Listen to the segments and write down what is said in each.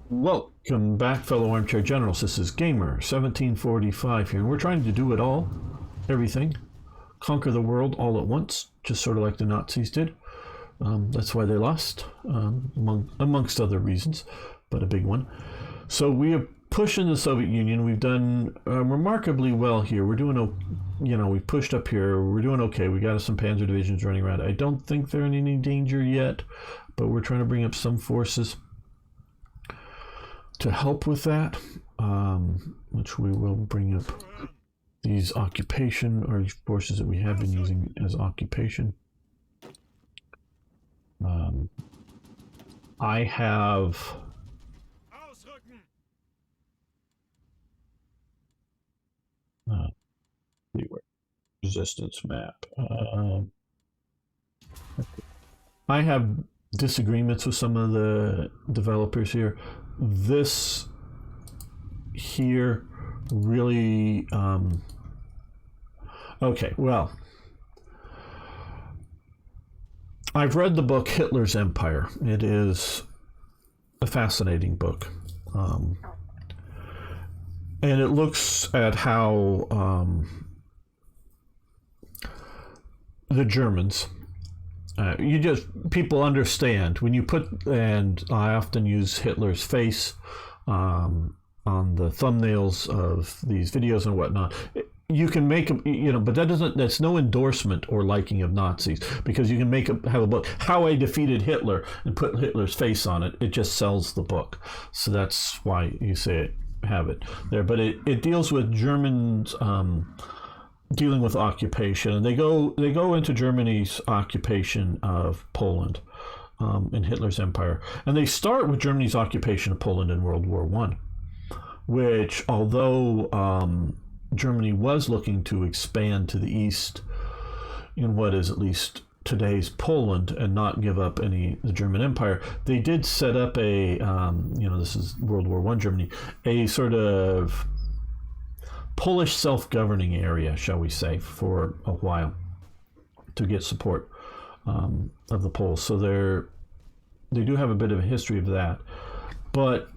Welcome back, fellow armchair generals. This is Gamer 1745 here, and we're trying to do it all, everything, conquer the world all at once, just sort of like the Nazis did. That's why they lost, amongst other reasons, but a big one. So we are pushing the Soviet Union. We've done remarkably well here. We're doing, we've pushed up here. We're doing okay. We got some panzer divisions running around. I don't think they're in any danger yet, but we're trying to bring up some forces to help with that, which we will bring up these occupation or forces that we have been using as occupation. I have resistance map. I have disagreements with some of the developers here. This here really okay, well, I've read the book Hitler's Empire. It is a fascinating book, and it looks at how the Germans, people understand when you put, and I often use Hitler's face on the thumbnails of these videos and whatnot. You can make them, but that's no endorsement or liking of Nazis, because you can have a book, How I Defeated Hitler, and put Hitler's face on it. It just sells the book. So that's why you have it there. But it deals with Germans, dealing with occupation, and they go into Germany's occupation of Poland in Hitler's empire, and they start with Germany's occupation of Poland in World War I, which, although Germany was looking to expand to the east in what is at least today's Poland and not give up the German Empire, they did set up a this is World War I Germany, a sort of Polish self-governing area, shall we say, for a while to get support of the Poles. So they do have a bit of a history of that, but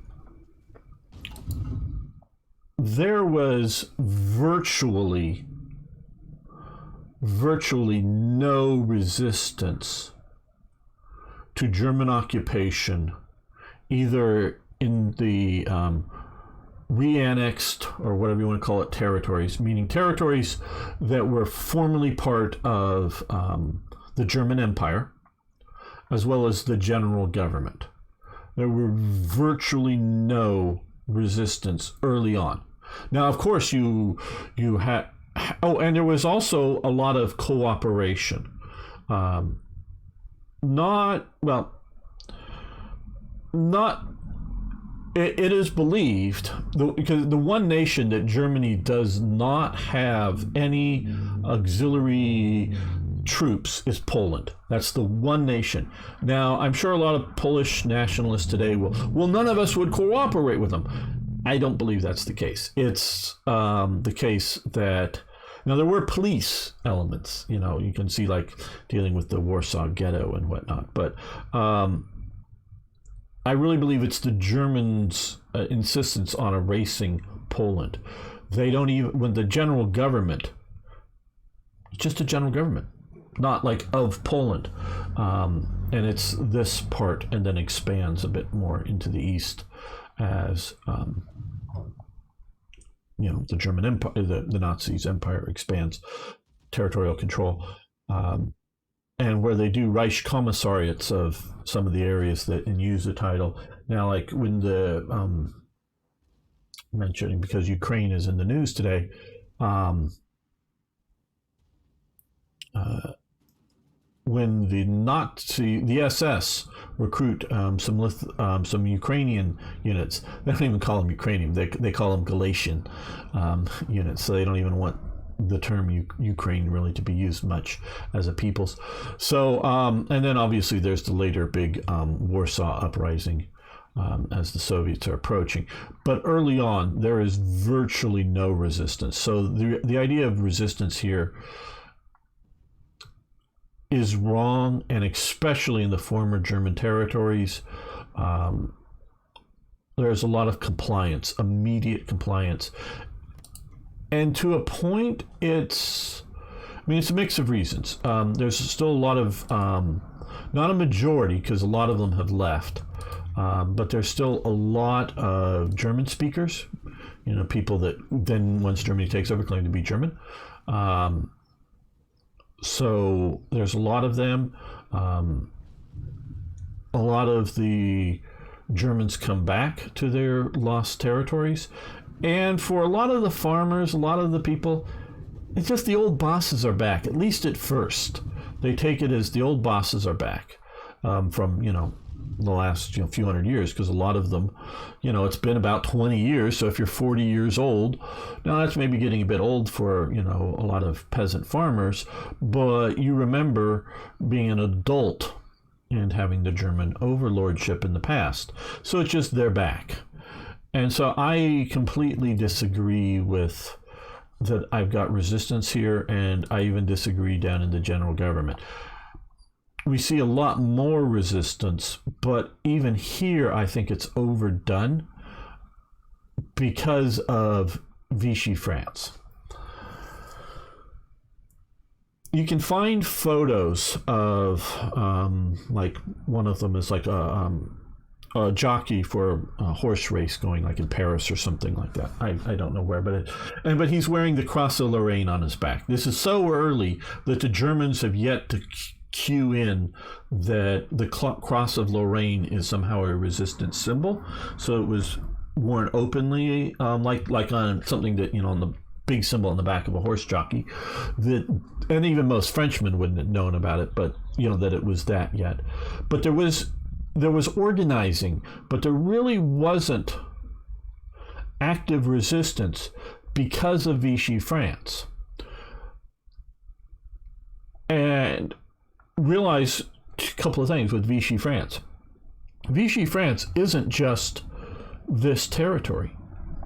there was virtually no resistance to German occupation, either in the re-annexed, or whatever you want to call it, territories, meaning territories that were formerly part of the German Empire, as well as the general government. There were virtually no resistance early on. Now, of course, you had, and there was also a lot of cooperation. It is believed, because the one nation that Germany does not have any auxiliary troops is Poland. That's the one nation. Now, I'm sure a lot of Polish nationalists today well, none of us would cooperate with them. I don't believe that's the case. It's the case that, now, there were police elements, you can see, like dealing with the Warsaw Ghetto and whatnot, but I really believe it's the Germans' insistence on erasing Poland. They don't even, when the general government, just a general government, not like of Poland, and it's this part, and then expands a bit more into the east as the German Empire, the Nazis' empire expands territorial control. And where they do Reich commissariats of some of the areas and use the title. Now, like when mentioning, because Ukraine is in the news today, when the SS recruit some Ukrainian units, they don't even call them Ukrainian, they call them Galatian units, so they don't even want the term Ukraine really to be used much as a peoples. So, and then obviously there's the later big Warsaw Uprising as the Soviets are approaching. But early on, there is virtually no resistance. So the idea of resistance here is wrong, and especially in the former German territories. there's a lot of compliance, immediate compliance. And to a point, it's a mix of reasons. There's still a lot of, not a majority, because a lot of them have left, but there's still a lot of German speakers, people that then, once Germany takes over, claim to be German. So there's a lot of them. A lot of the Germans come back to their lost territories. And for a lot of the farmers, a lot of the people, it's just the old bosses are back, at least at first. They take it as the old bosses are back from, the last few hundred years, because a lot of them, it's been about 20 years. So if you're 40 years old, now that's maybe getting a bit old for, a lot of peasant farmers, but you remember being an adult and having the German overlordship in the past. So it's just they're back. And so I completely disagree with that. I've got resistance here, and I even disagree down in the general government. We see a lot more resistance, but even here I think it's overdone because of Vichy France. You can find photos of, like one of them is like a jockey for a horse race going like in Paris or something like that. I don't know where, but he's wearing the Cross of Lorraine on his back. This is so early that the Germans have yet to cue in that the Cross of Lorraine is somehow a resistance symbol. So it was worn openly, like on something that, on the big symbol on the back of a horse jockey, and even most Frenchmen wouldn't have known about it, but that it was that yet. But there was organizing, but there really wasn't active resistance because of Vichy France. And realize a couple of things with Vichy France. Vichy France isn't just this territory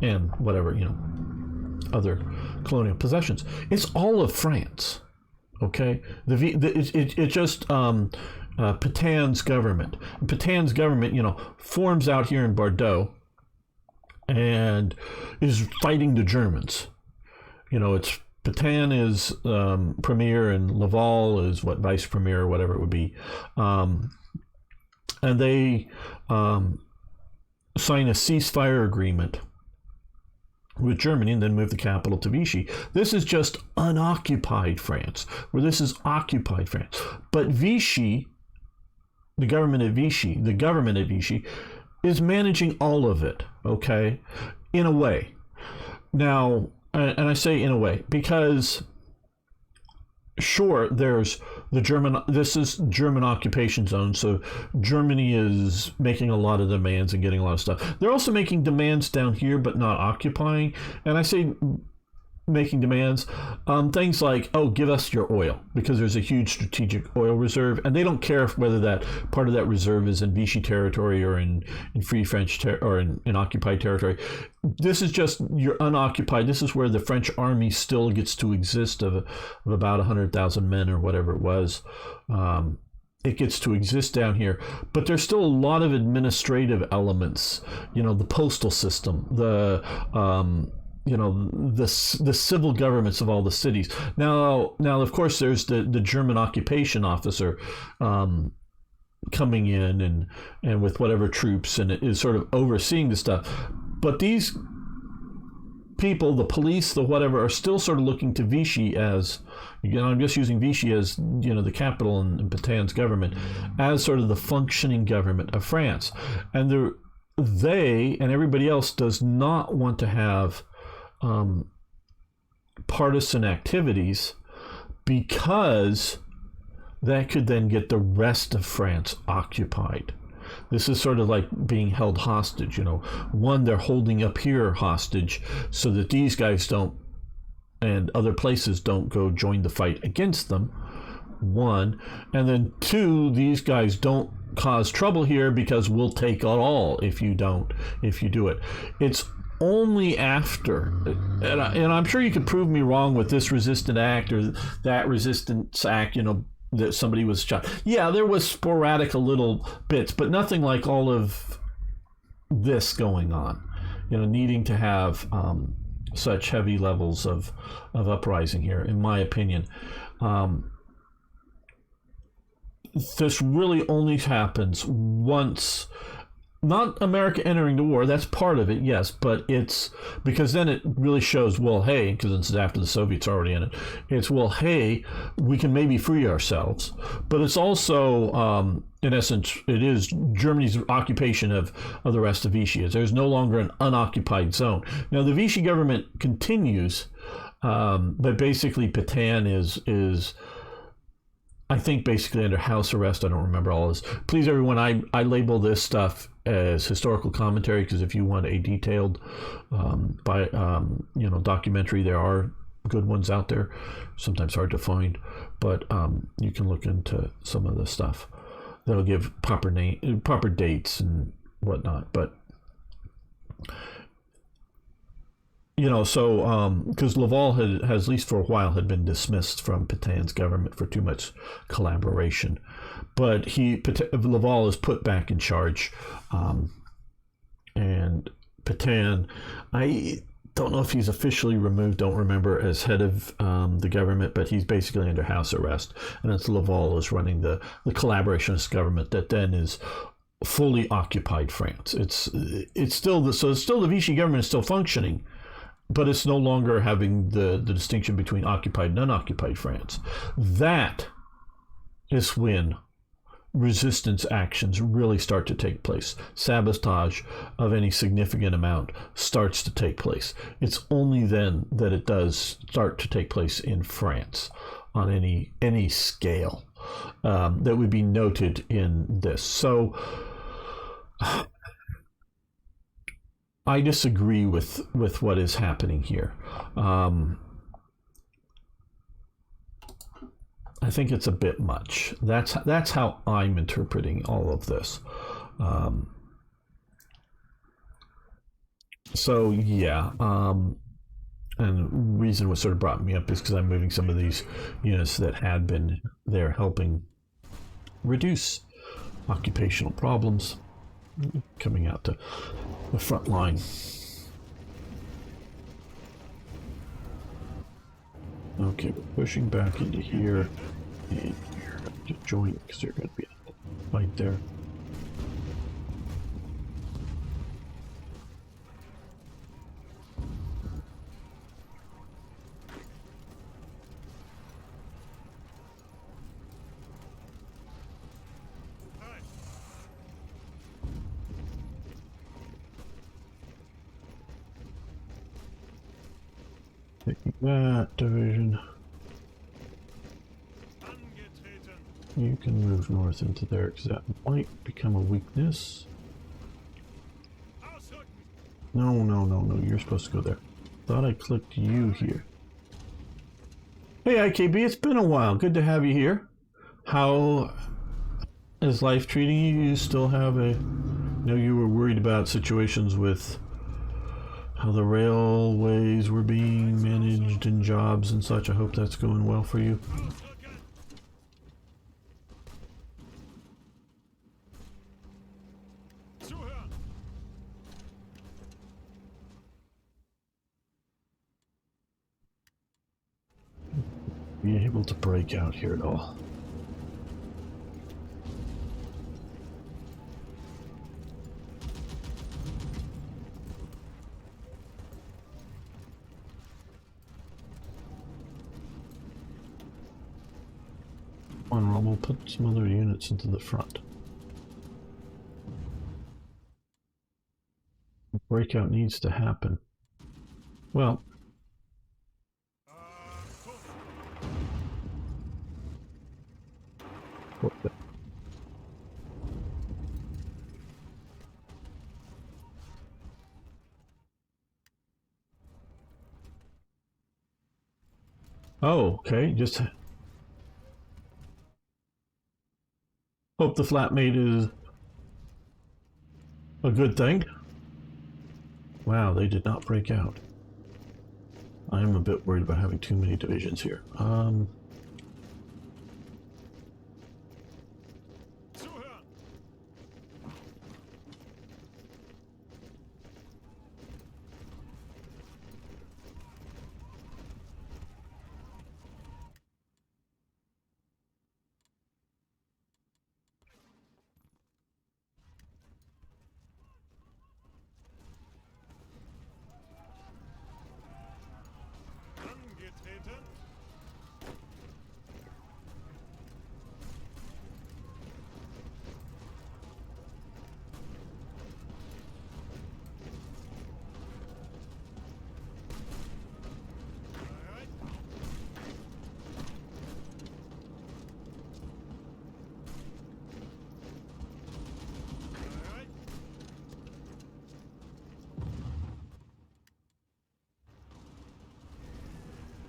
and whatever, other colonial possessions. It's all of France. Okay, it's just Petain's government. Petain's government, forms out here in Bordeaux and is fighting the Germans. It's Petain is premier and Laval is vice premier or whatever it would be, and they sign a ceasefire agreement with Germany and then move the capital to Vichy. This is just unoccupied France, where this is occupied France. But Vichy, the government at Vichy is managing all of it, okay, in a way. Now, and I say in a way, because sure, there's this is German occupation zone, so Germany is making a lot of demands and getting a lot of stuff. They're also making demands down here, but not occupying. And I say making demands, things like, give us your oil, because there's a huge strategic oil reserve, and they don't care whether that part of that reserve is in Vichy territory or in Free French or in occupied territory. This is just, you're unoccupied. This is where the French army still gets to exist of about 100,000 men or whatever it was. It gets to exist down here, but there's still a lot of administrative elements, the postal system, the civil governments of all the cities. Now, of course, there's the German occupation officer coming in and with whatever troops, and it is sort of overseeing the stuff. But these people, the police, the whatever, are still sort of looking to Vichy as, I'm just using Vichy as, the capital and Petain's government, as sort of the functioning government of France. And they and everybody else does not want to have partisan activities, because that could then get the rest of France occupied. This is sort of like being held hostage. One, they're holding up here hostage so that these guys don't, and other places don't go join the fight against them. One, and then two, these guys don't cause trouble here because we'll take it all if you do it. It's only after, and I'm sure you could prove me wrong with this resistant act or that resistance act, that somebody was shot. Yeah, there was sporadic little bits, but nothing like all of this going on, needing to have such heavy levels of uprising here, in my opinion. This really only happens once. Not America entering the war, that's part of it, yes, but it's because then it really shows, well, hey, because it's after the Soviets are already in it, it's, well, hey, we can maybe free ourselves. But it's also, in essence, it is Germany's occupation of the rest of Vichy. There's no longer an unoccupied zone. Now, the Vichy government continues, but basically Pétain is I think basically under house arrest. I don't remember all this. Please, everyone, I label this stuff as historical commentary, because if you want a detailed documentary, there are good ones out there, sometimes hard to find, but you can look into some of the stuff that'll give proper dates and whatnot. But because Laval has, at least for a while, had been dismissed from Petain's government for too much collaboration. But Laval is put back in charge. And Pétain, I don't know if he's officially removed, don't remember, as head of the government, but he's basically under house arrest. And it's Laval is running the collaborationist government that then is fully occupied France. It's still the Vichy government is still functioning, but it's no longer having the distinction between occupied and unoccupied France. That is when resistance actions really start to take place. Sabotage of any significant amount starts to take place. It's only then that it does start to take place in France on any scale that would be noted in this. So I disagree with what is happening here. I think it's a bit much. That's how I'm interpreting all of this. So yeah, and reason what sort of brought me up is because I'm moving some of these units that had been there helping reduce occupational problems, coming out to the front line. Okay, we're pushing back into here, and we're going to join because there's going to be a fight there. Taking that division. You can move north into there because that might become a weakness. No, you're supposed to go there. Thought I clicked you here. Hey IKB, it's been a while. Good to have you here. How is life treating you? You still have you were worried about situations with how the railways were being managed and jobs and such. I hope that's going well for you. Be able to break out here at all. We'll put some other units into the front. Breakout needs to happen. Well, oh, okay, just hope the flatmate is a good thing. Wow, they did not break out. I'm a bit worried about having too many divisions here.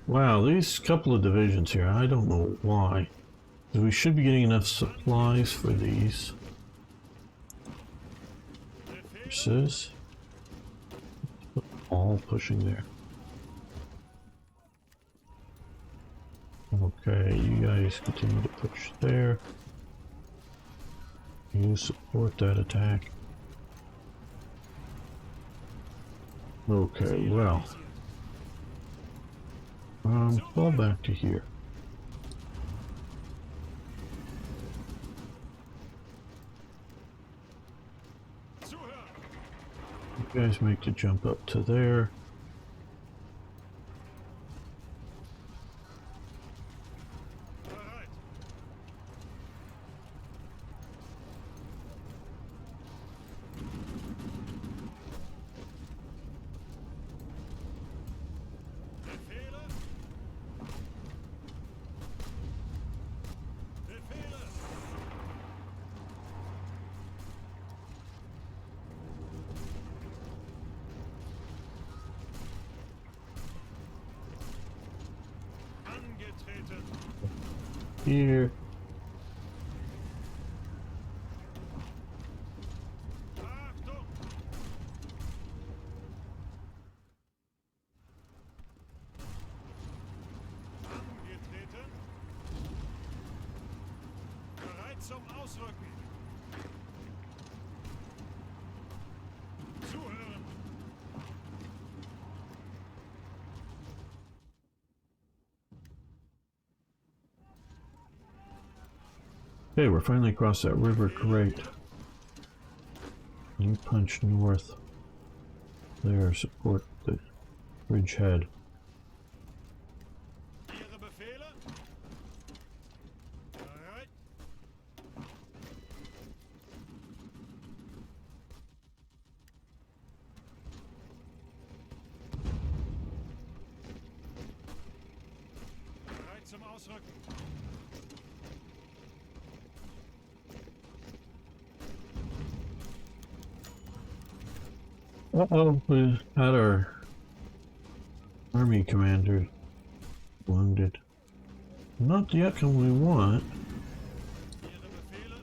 Wow, these couple of divisions here, I don't know why. We should be getting enough supplies for these. Versus all pushing there. Okay, you guys continue to push there. You support that attack. Okay, well. Fall back to here. You guys make the jump up to there. Here. Bereit zum Ausrücken. Zuhören. Okay, we're finally across that river. Great. You punch north. There, support the bridgehead. Ihre Befehle? Bereit? Bereit zum Ausrücken. Uh-oh, we had our army commander wounded. Not the outcome we want.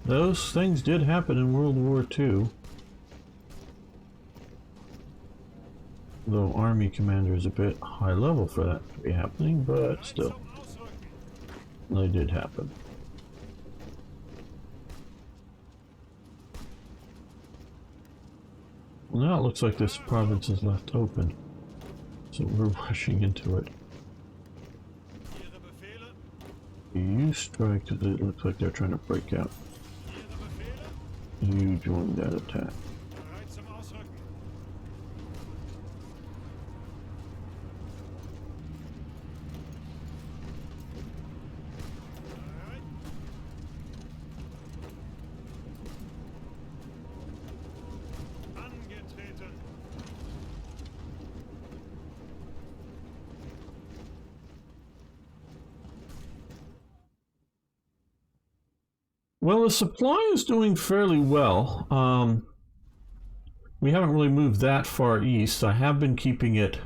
Those things did happen in World War II. Though army commander is a bit high level for that to be happening, but still, they did happen. Now it looks like this province is left open, so we're rushing into it. You strike because it looks like they're trying to break out. You join that attack. Well, the supply is doing fairly well. We haven't really moved that far east. I have been keeping it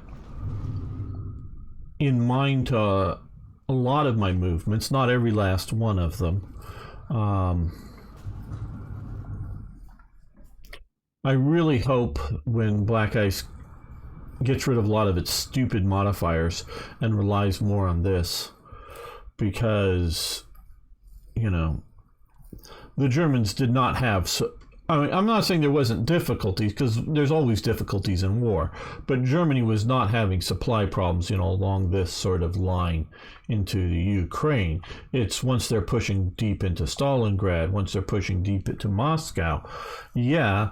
in mind a lot of my movements, not every last one of them. I really hope when Black Ice gets rid of a lot of its stupid modifiers and relies more on this, because, you know, the Germans did not have... I mean, I'm not saying there wasn't difficulties, because there's always difficulties in war, but Germany was not having supply problems, you know, along this sort of line into the Ukraine. It's once they're pushing deep into Stalingrad, once they're pushing deep into Moscow. Yeah,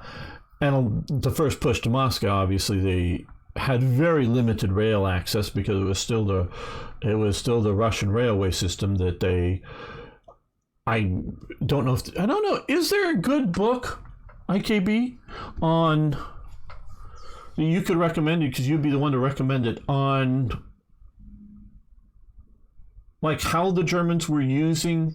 and the first push to Moscow, obviously, they had very limited rail access because it was still the Russian railway system that they... I don't know. Is there a good book, IKB, on that you could recommend it, because you'd be the one to recommend it, on like how the Germans were using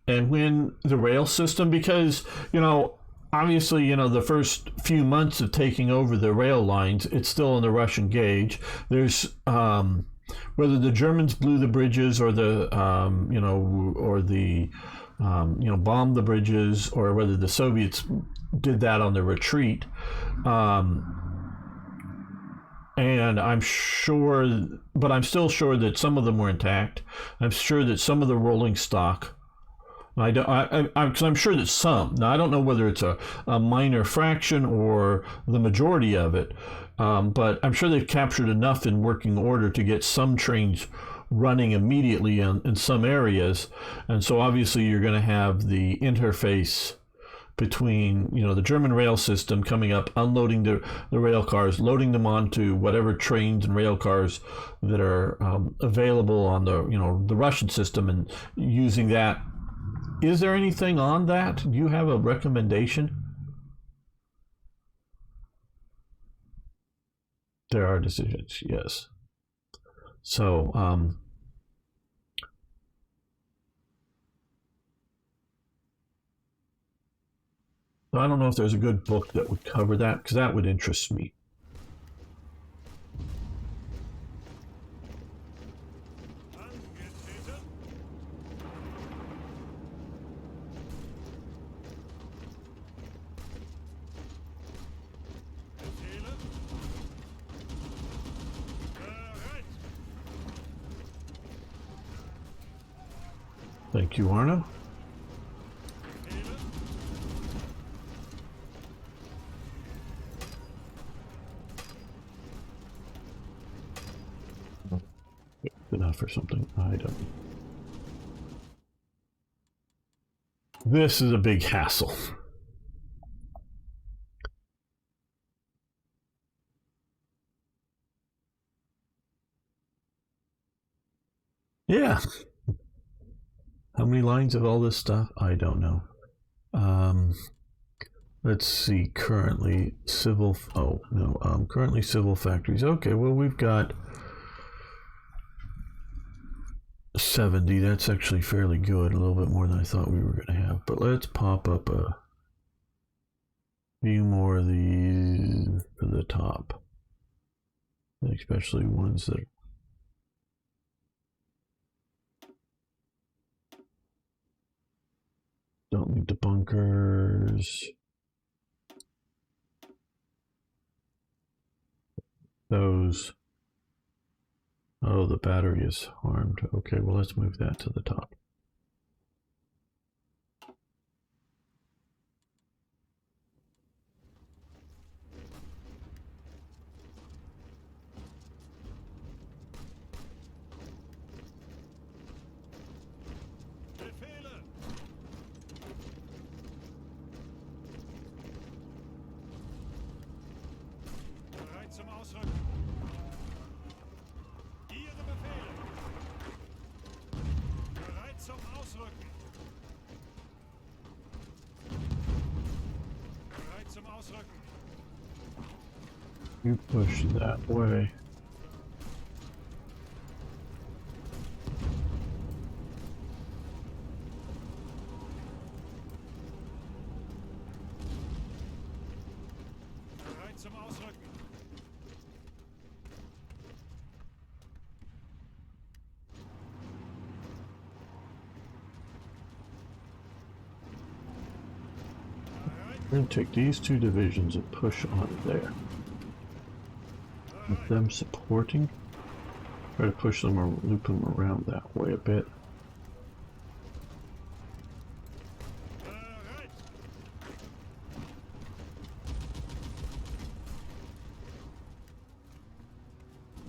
and when the rail system? Because, you know, obviously, you know, the first few months of taking over the rail lines, it's still in the Russian gauge. There's whether the Germans blew the bridges or the bombed the bridges, or whether the Soviets did that on the retreat. And I'm sure, but I'm still sure that some of them were intact. I'm sure that some of the rolling stock, I'm sure that some. Now, I don't know whether it's a minor fraction or the majority of it, but I'm sure they've captured enough in working order to get some trains running immediately in some areas. And so obviously you're going to have the interface between, the German rail system coming up, unloading the rail cars, loading them onto whatever trains and rail cars that are available on the Russian system, and using that. Is there anything on that? Do you have a recommendation? There are decisions, yes. So, I don't know if there's a good book that would cover that, because that would interest me. Angetreten. Befehle. Bereit. Thank you, Arno. Befehle. Enough or something. I don't. This is a big hassle. Yeah. How many lines of all this stuff? I don't know. Let's see. Currently civil. Oh no. Currently civil factories. Okay. Well, we've got 70. That's actually fairly good. A little bit more than I thought we were going to have. But let's pop up a few more of these to the top, especially ones that don't need the bunkers. Those. Oh, the battery is harmed. Okay, well, let's move that to the top. Befehle. Bereit zum Ausrücken. Ihre Befehle. Bereit zum Ausrücken. Bereit zum Ausrücken. You push that way. Bereit zum Ausrücken. We're going to take these two divisions and push on there. With them supporting, try to push them or loop them around that way a bit. Bereit.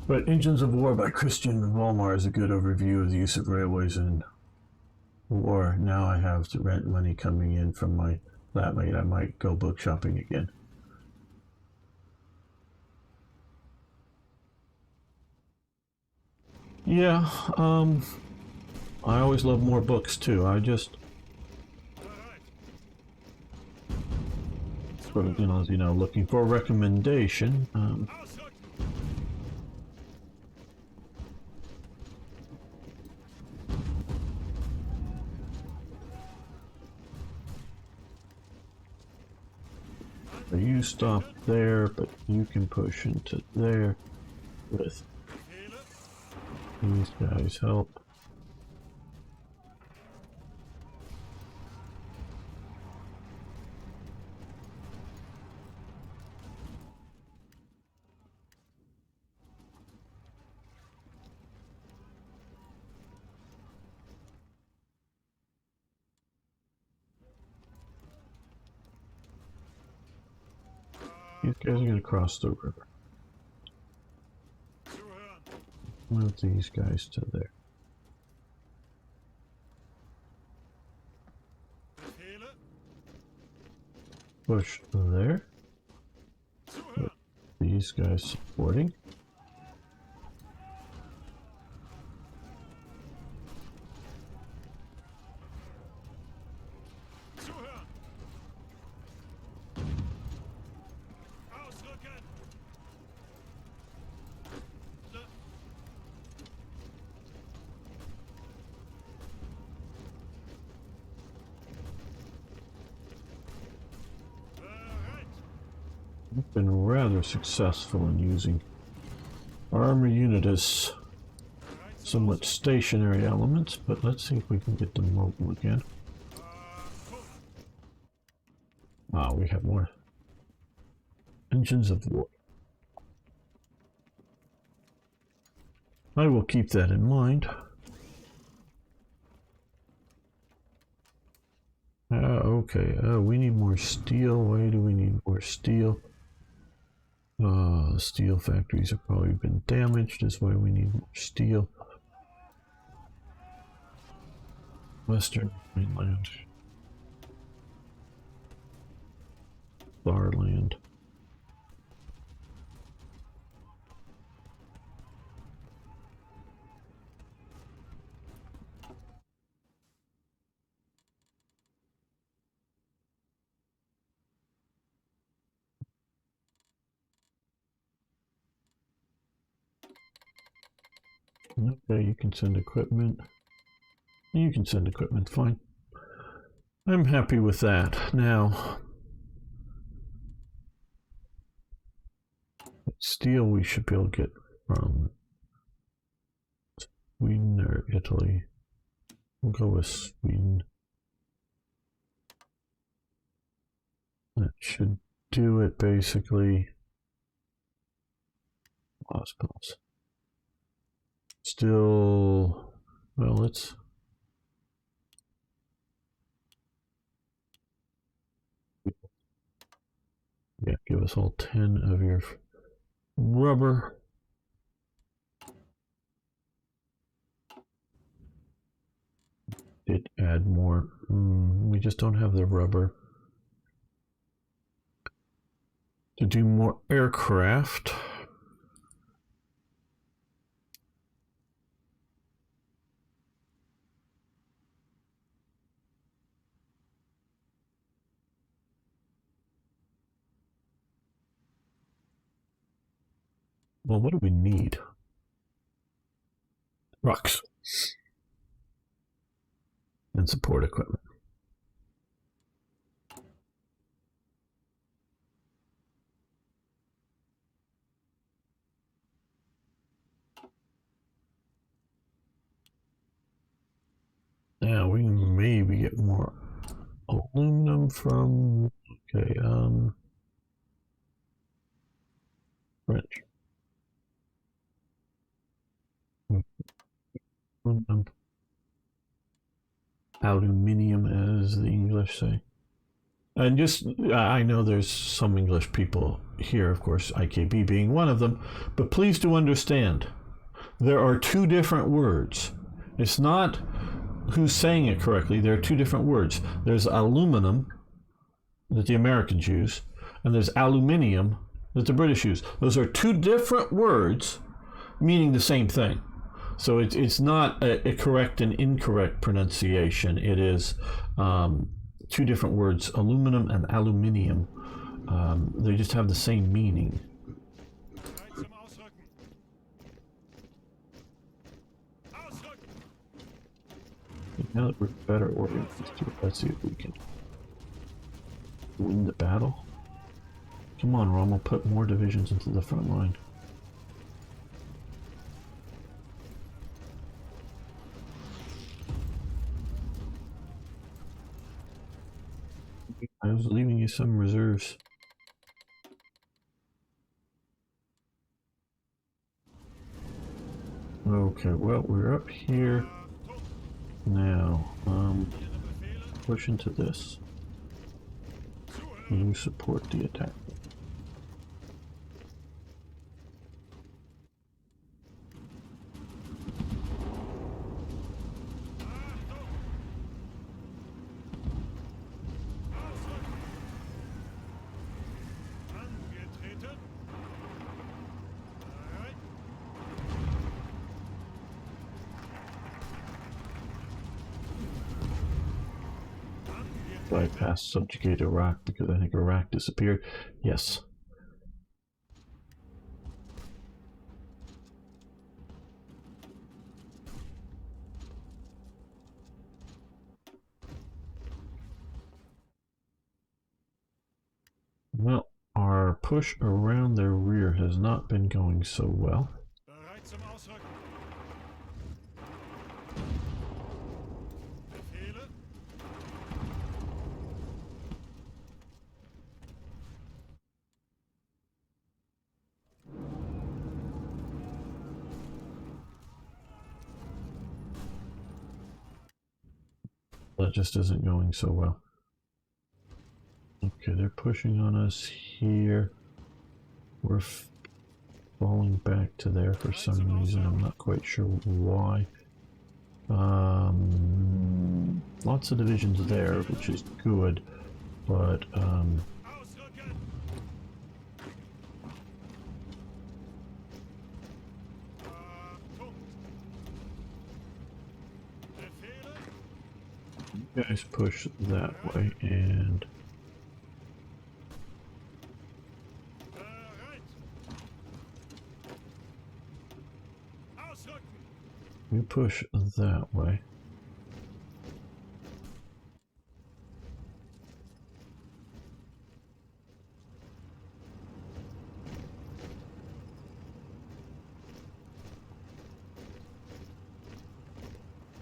But Engines of War by Christian Volmar is a good overview of the use of railways in war. Now I have the rent money coming in from my flatmate. I might go book shopping again. Yeah, I always love more books too. I just Bereit. sort of, looking for a recommendation. Ausrücken. You stop there, but you can push into there with Befehle. These guys help. These guys are gonna cross the river. Zuhören. Move these guys to there. Befehle. Push there. Zuhören. These guys supporting. Zuhören. Ausrücken. Bereit. We've been rather successful in using armor unit as somewhat stationary elements, but let's see if we can get them mobile again. Ah, we have more engines of war. I will keep that in mind. Okay, we need more steel. Why do we need more steel? Steel factories have probably been damaged, is why we need more steel. Western Mainland. Barland. Okay, you can send equipment. You can send equipment, fine. I'm happy with that. Now, steel we should be able to get from Sweden or Italy. We'll go with Sweden. That should do it basically. Hospitals. Still, well, let's. Yeah, give us all 10 of your rubber. Did add more. We just don't have the rubber. To do more aircraft. Well, what do we need? Trucks. And support equipment. Now we can maybe get more aluminum from, okay, French. Aluminium, as the English say. And just, I know there's some English people here, of course, IKB being one of them, but please do understand, there are two different words. It's not who's saying it correctly, there are two different words. There's aluminum, that the Americans use, and there's aluminium, that the British use. Those are two different words meaning the same thing. So it's not a correct and incorrect pronunciation. It is two different words, aluminum and aluminium. They just have the same meaning. Bereit zum Ausrücken. Ausrücken. Now that we're better organized, let's see if we can win the battle. Come on, Rommel, put more divisions into the front line. some reserves. Okay, well, we're up here now. Push into this. You support the attack. Bypass subjugate Iraq because I think Iraq disappeared. Yes. Well, our push around their rear has not been going so well. Bereit zum Ausrücken. Befehle. That just isn't going so well. Okay, they're pushing on us here. We're falling back to there for some reason. I'm not quite sure why. Lots of divisions there, which is good, but Ausrücken. Achtung. Befehle. you guys push that way, and Bereit. Ausrücken. you push that way.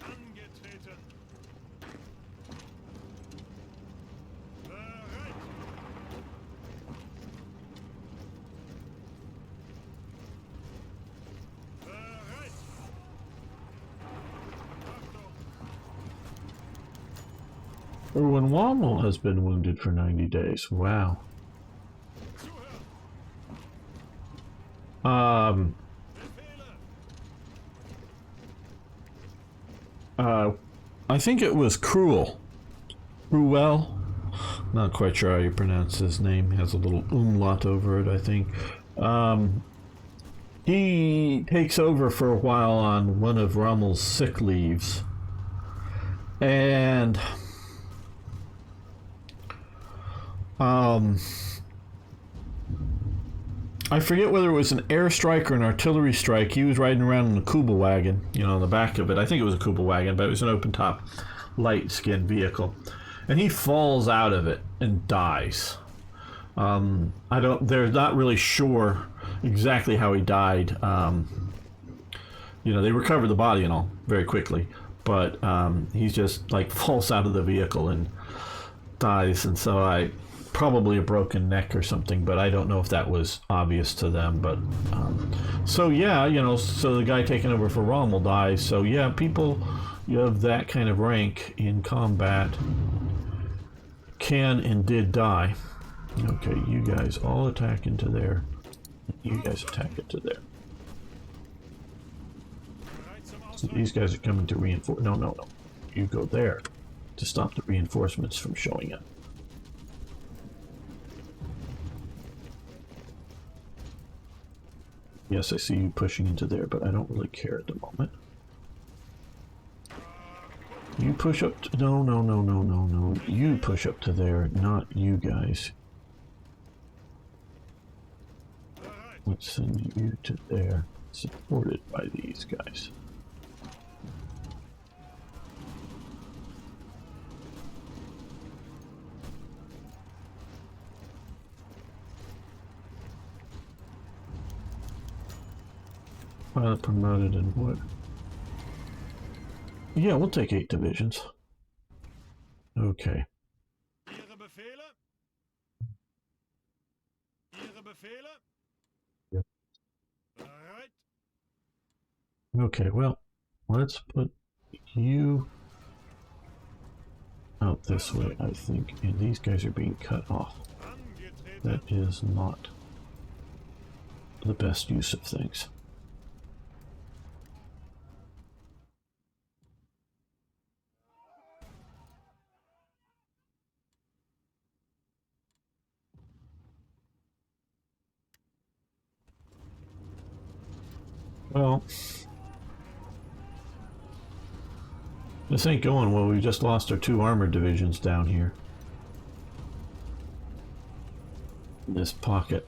Angetreten. Bereit. Bereit. Achtung. Erwin Rommel has been wounded for 90 days. Wow. Zuhören. Befehle. I think it was Cruel. Cruel? Not quite sure how you pronounce his name. Has a little umlaut over it, I think. He takes over for a while on one of Rommel's sick leaves. And I forget whether it was an airstrike or an artillery strike. He was riding around in a Kuba wagon, you know, on the back of it. I think it was a Kuba wagon, but it was an open top, light skin vehicle. And he falls out of it and dies. They're not really sure exactly how he died. You know, they recovered the body and all very quickly, but he just like falls out of the vehicle and dies. And so probably a broken neck or something, but I don't know if that was obvious to them. But so yeah, you know, so the guy taking over for Rommel dies. So yeah, people of that kind of rank in combat can and did die. Okay, you guys all attack into there. You guys attack into there. Bereit zum So Ausrücken. these guys are coming to reinforce. No, no, no. You go there to stop the reinforcements from showing up. Yes, I see you pushing into there, but I don't really care at the moment. You push up to... No, no, no, no, no, no. You push up to there, not you guys. Bereit. Let's send you to there, supported by these guys. Pilot promoted and what? Yeah, we'll take 8 divisions. Okay. Ihre Befehle. Okay, well, let's put you out this way, I think. And these guys are being cut off. Angetreten. That is not the best use of things. Well, this ain't going well. We just lost our 2 armored divisions down here. In this pocket.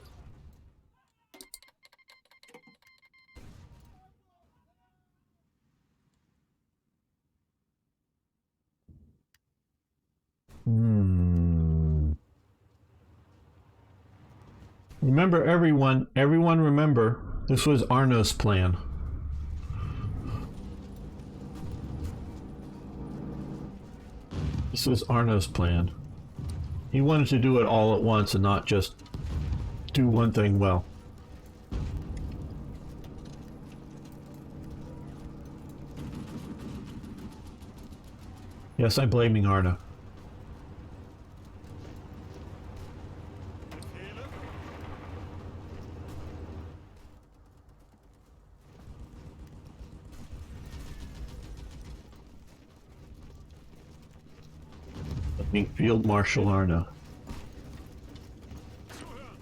Remember, everyone remember, this was Arno's plan. This was Arno's plan. He wanted to do it all at once and not just do one thing well. Yes, I'm blaming Arno. Befehle. Blaming Field Marshal Arno. Zuhören.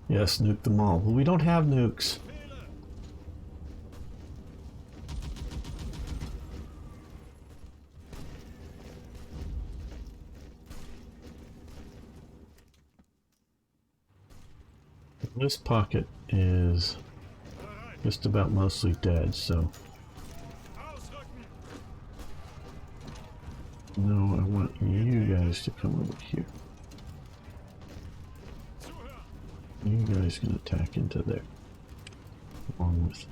Yes, nuke them all. Well, we don't have nukes. Befehle. This pocket is Bereit. just about mostly dead, so Ausrücken. no, I want you guys to come over here. Zuhören. You guys can attack into there. Along with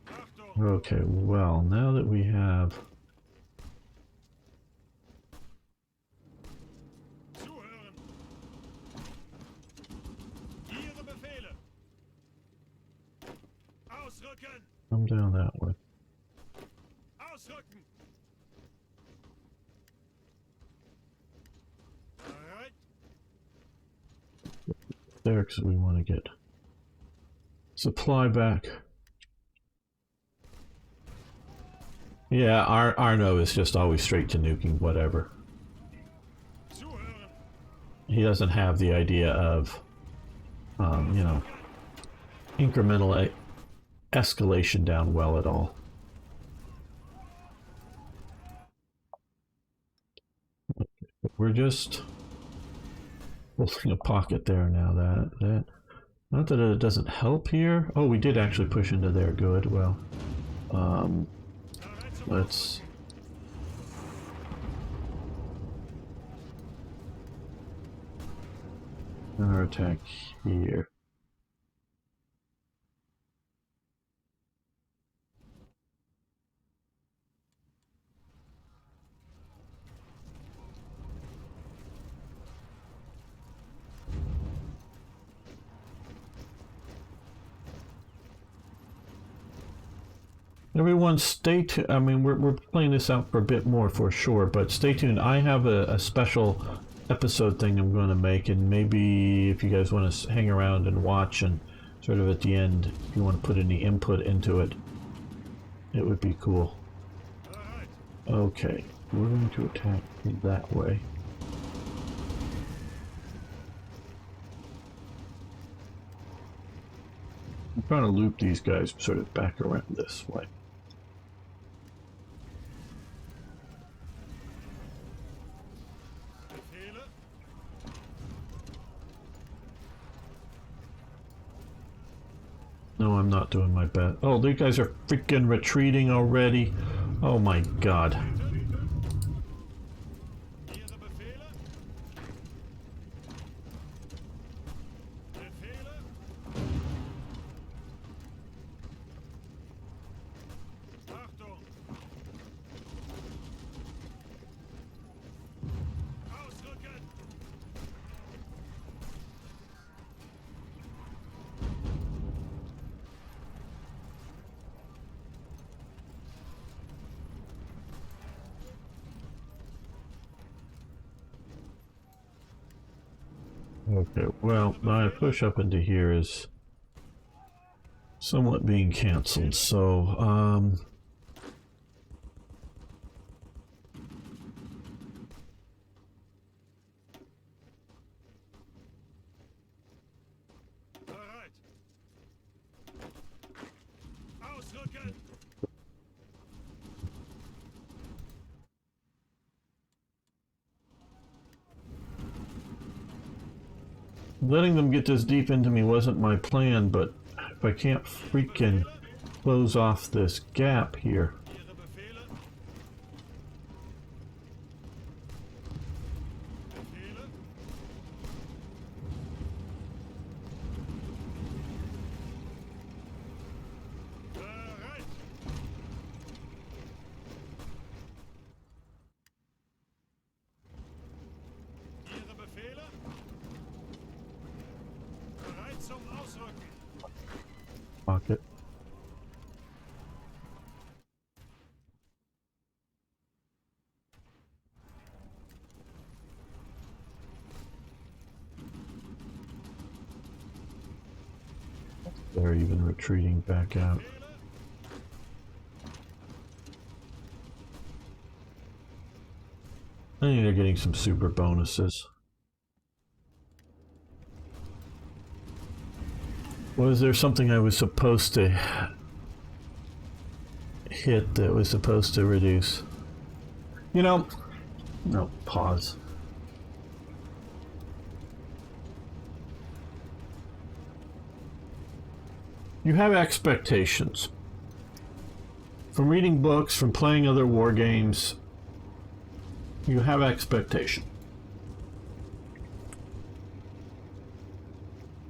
Achtung. Achtung. Okay, well, now that we have Zuhören. Ihre Befehle. Ausrücken. come down that way. Ausrücken. Bereit. There, because we want to get supply back. Yeah, Arno is just always straight to nuking whatever. Zuhören. He doesn't have the idea of, you know, incremental escalation down well at all. We're just holding a pocket there now. That not that it doesn't help here. Oh, we did actually push into there. Good. Well, Bereit zum let's. Our attack here. Everyone stay tuned. I mean, we're playing this out for a bit more for sure, but stay tuned. I have a special episode thing I'm going to make, and maybe if you guys want to hang around and watch, and sort of at the end, if you want to put any input into it, it would be cool. Bereit. Okay, we're going to attack that way. I'm trying to loop these guys sort of back around this way. Befehle. No, I'm not doing my best. Oh, these guys are freaking retreating already. Oh my god. Ihre Befehle. Befehle. Okay, well, my push up into here is somewhat being canceled, so, Bereit. Ausrücken. letting them get this deep into me wasn't my plan, but if I can't freaking close off this gap here. Ihre Befehle. Befehle. Bereit. Ihre Befehle. Bereit zum Ausrücken. Pocket. They're even retreating back out. I think they're getting some super bonuses. Was there something I was supposed to hit that was supposed to reduce? You know, no, pause. You have expectations. From reading books, from playing other war games, you have expectation.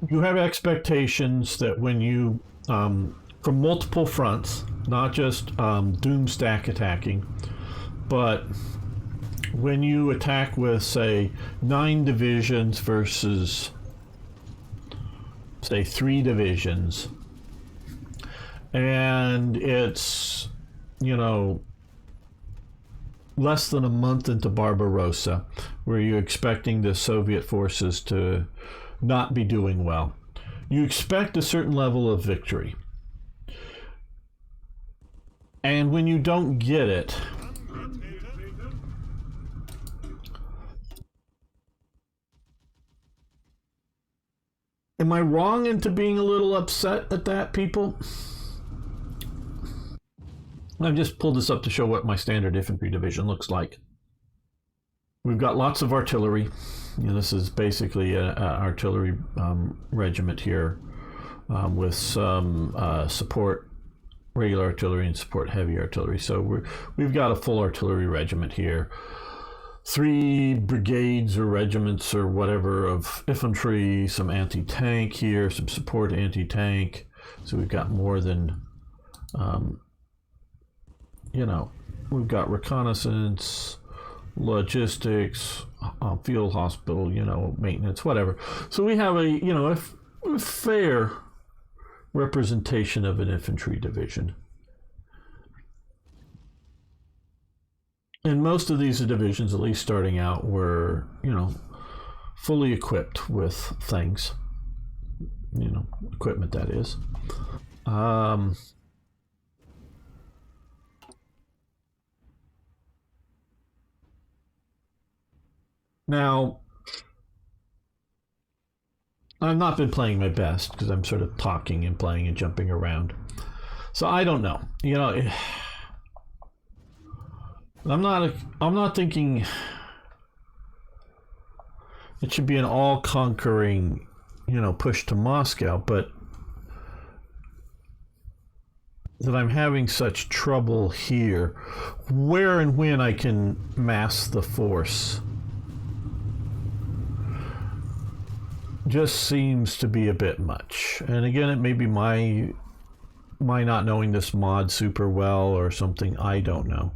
You have expectations that when you, from multiple fronts, not just doom stack attacking, but when you attack with, say, 9 divisions versus, say, 3 divisions, and it's, you know, less than a month into Barbarossa, where you're expecting the Soviet forces to not be doing well. You expect a certain level of victory. And when you don't get it, am I wrong into being a little upset at that, people? I've just pulled this up to show what my standard infantry division looks like. We've got lots of artillery. You know, this is basically an artillery regiment here with some support, regular artillery, and support heavy artillery. So we've got a full artillery regiment here. 3 brigades or regiments or whatever of infantry, some anti-tank here, some support anti-tank. So we've got more than, you know, we've got reconnaissance, logistics, field hospital, you know, maintenance, whatever. So we have a, you know, a fair representation of an infantry division. And most of these divisions, at least starting out, were, you know, fully equipped with things, you know, equipment that is. Now, I've not been playing my best because I'm sort of talking and playing and jumping around. So I don't know. You know, I'm not thinking it should be an all-conquering, you know, push to Moscow, but that I'm having such trouble here, where and when I can mass the force just seems to be a bit much. And again, it may be my not knowing this mod super well or something, I don't know.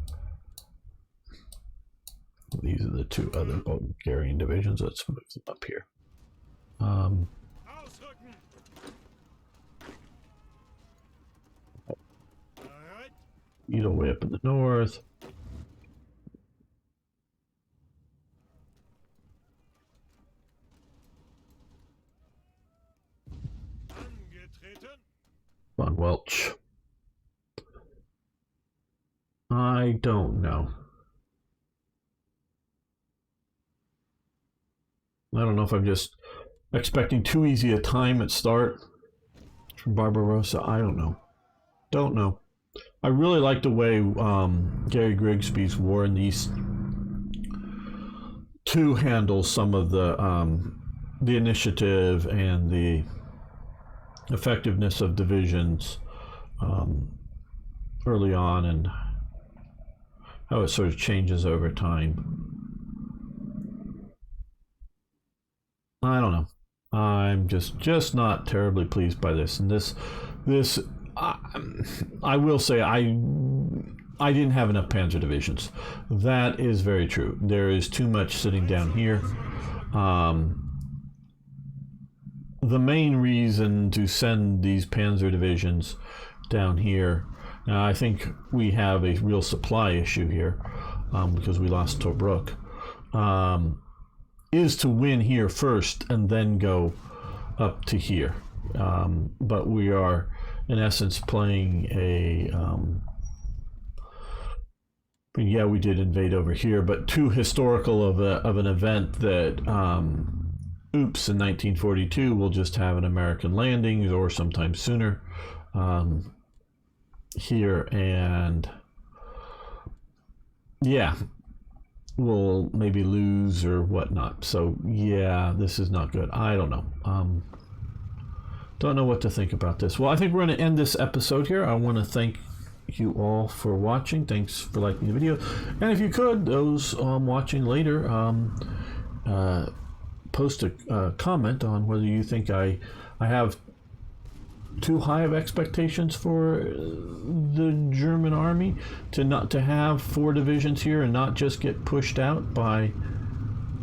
These are the 2 other Bulgarian divisions. Let's move them up here. Either way up in the north. Vertreten? Von Welch. I don't know. I don't know if I'm just expecting too easy a time at start from Barbarossa. I don't know. Don't know. I really like the way Gary Grigsby's War in the East 2 handles some of the initiative and the effectiveness of divisions early on, and how it sort of changes over time. I don't know. I'm just not terribly pleased by this. And this I will say I didn't have enough panzer divisions. That is very true. There is too much sitting down here. The main reason to send these panzer divisions down here, now I think we have a real supply issue here because we lost Tobruk, is to win here first and then go up to here. But we are, in essence, playing a... yeah, we did invade over here, but too historical of an event that, oops, in 1942, we'll just have an American landing, or sometime sooner, here, and yeah, we'll maybe lose or whatnot. So yeah, this is not good. I don't know. Don't know what to think about this. Well, I think we're going to end this episode here. I want to thank you all for watching. Thanks for liking the video. And if you could, those watching later, post a comment on whether you think I have too high of expectations for the German army to not to have 4 divisions here and not just get pushed out by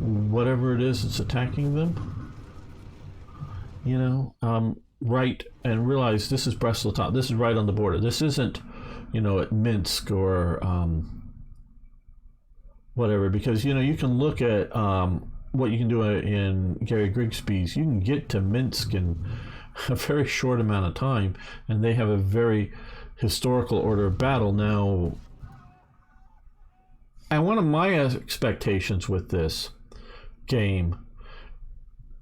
whatever it is that's attacking them. You know, right, and realize this is Brest-Litovsk. This is right on the border. This isn't, you know, at Minsk or whatever, because, you know, you can look at what you can do in Gary Grigsby's. You can get to Minsk in a very short amount of time, and they have a very historical order of battle. Now, and one of my expectations with this game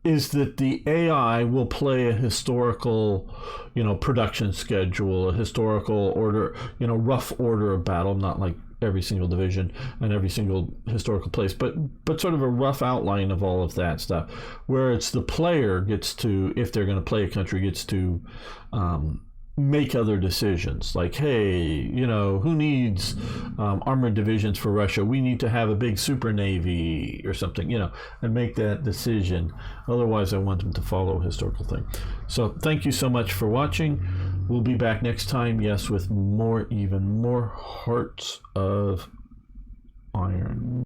is that the AI will play a historical, you know, production schedule, a historical order, you know, rough order of battle, not like every single division and every single historical place, but sort of a rough outline of all of that stuff, where it's the player gets to, if they're going to play a country, gets to make other decisions, like, hey, you know, who needs armored divisions for Russia? We need to have a big super navy or something, you know, and make that decision. Otherwise, I want them to follow a historical thing. So thank you so much for watching. We'll be back next time, yes, with more, even more Hearts of Iron.